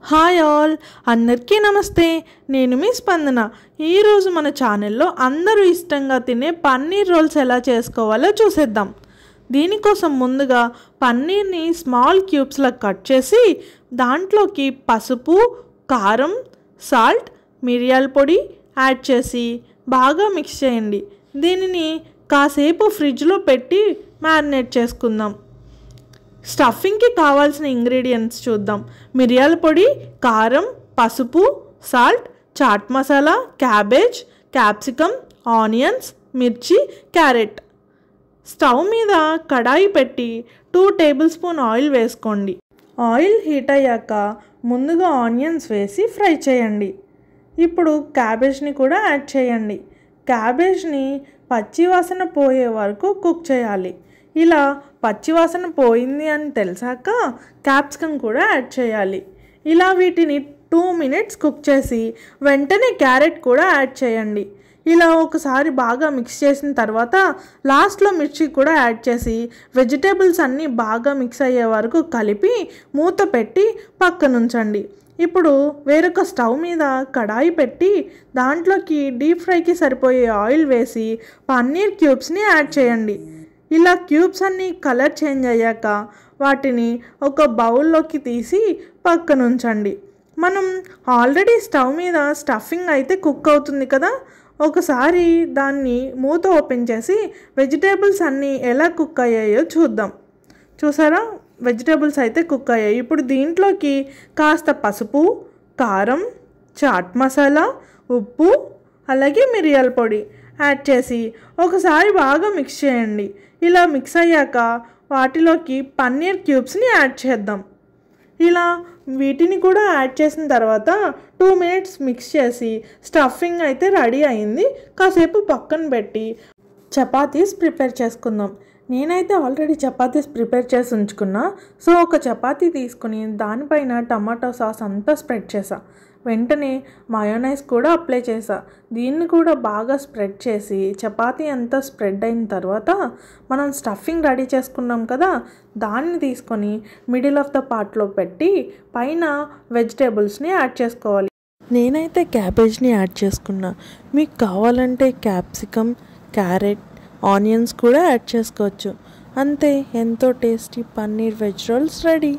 Hi all, అందరికీ నమస్తే. నేను మీ స్పందన. ఈరోజు మన ఛానల్లో అందరూ ఇష్టంగా తినే పన్నీర్ రోల్స్ ఎలా చేసుకోవాలో చూసేద్దాం. దీనికోసం ముందుగా పన్నీర్ని స్మాల్ క్యూబ్స్లా కట్ చేసి దాంట్లోకి పసుపు, కారం, సాల్ట్, మిరియాల పొడి యాడ్ చేసి బాగా మిక్స్ చేయండి. దీనిని కాసేపు ఫ్రిడ్జ్లో పెట్టి మ్యారినేట్ చేసుకుందాం. స్టఫింగ్కి కావాల్సిన ఇంగ్రీడియంట్స్ చూద్దాం. మిరియాల పొడి, కారం, పసుపు, salt, chaat masala, cabbage, capsicum, onions, మిర్చి, క్యారెట్. స్టవ్ మీద కడాయి పెట్టి 2 టేబుల్ స్పూన్ ఆయిల్ వేసుకోండి. ఆయిల్ హీట్ అయ్యాక ముందుగా ఆనియన్స్ వేసి ఫ్రై చేయండి. ఇప్పుడు క్యాబేజ్ని కూడా యాడ్ చేయండి. క్యాబేజ్ని పచ్చివాసన పోయే వరకు కుక్ చేయాలి. ఇలా పచ్చివాసన పోయింది అని తెలిసాక క్యాప్సికమ్ కూడా యాడ్ చేయాలి. ఇలా వీటిని 2 మినిట్స్ కుక్ చేసి వెంటనే క్యారెట్ కూడా యాడ్ చేయండి. ఇలా ఒకసారి బాగా మిక్స్ చేసిన తర్వాత లాస్ట్లో మిర్చి కూడా యాడ్ చేసి వెజిటేబుల్స్ అన్నీ బాగా మిక్స్ అయ్యే వరకు కలిపి మూత పెట్టి పక్కనుంచండి. ఇప్పుడు వేరొక స్టవ్ మీద కడాయి పెట్టి దాంట్లోకి డీప్ ఫ్రైకి సరిపోయే ఆయిల్ వేసి పన్నీర్ క్యూబ్స్ని యాడ్ చేయండి. ఇలా క్యూబ్స్ అన్నీ కలర్ చేంజ్ అయ్యాక వాటిని ఒక బౌల్లోకి తీసి పక్కనుంచండి. మనం ఆల్రెడీ స్టవ్ మీద స్టఫింగ్ అయితే కుక్ అవుతుంది కదా, ఒకసారి దాన్ని మూత ఓపెన్ చేసి వెజిటేబుల్స్ అన్నీ ఎలా కుక్ అయ్యాయో చూద్దాం. చూసారా, వెజిటేబుల్స్ అయితే కుక్ అయ్యాయి. ఇప్పుడు దీంట్లోకి కాస్త పసుపు, కారం, చాట్ మసాలా, ఉప్పు, అలాగే మిరియాల పొడి యాడ్ చేసి ఒకసారి బాగా మిక్స్ చేయండి. ఇలా మిక్స్ అయ్యాక వాటిలోకి పన్నీర్ క్యూబ్స్ని యాడ్ చేద్దాం. ఇలా వీటిని కూడా యాడ్ చేసిన తర్వాత 2 మినిట్స్ మిక్స్ చేసి స్టఫింగ్ అయితే రెడీ అయింది. కాసేపు పక్కన పెట్టి చపాతీస్ ప్రిపేర్ చేసుకుందాం. నేనైతే ఆల్రెడీ చపాతీస్ ప్రిపేర్ చేసి ఉంచుకున్నా. సో ఒక చపాతీ తీసుకుని దానిపైన టమాటో సాస్ అంతా స్ప్రెడ్ చేసా. వెంటనే మయోనైస్ కూడా అప్లై చేసా. దీన్ని కూడా బాగా స్ప్రెడ్ చేసి చపాతీ అంతా స్ప్రెడ్ అయిన తర్వాత మనం స్టఫింగ్ రెడీ చేసుకున్నాం కదా, దాన్ని తీసుకొని మిడిల్ ఆఫ్ ద పార్ట్లో పెట్టి పైన వెజిటేబుల్స్ని యాడ్ చేసుకోవాలి. నేనైతే క్యాబేజ్ని యాడ్ చేసుకున్నా. మీకు కావాలంటే క్యాప్సికమ్, క్యారెట్, ఆనియన్స్ కూడా యాడ్ చేసుకోవచ్చు. అంతే, ఎంతో tasty paneer veg rolls ready.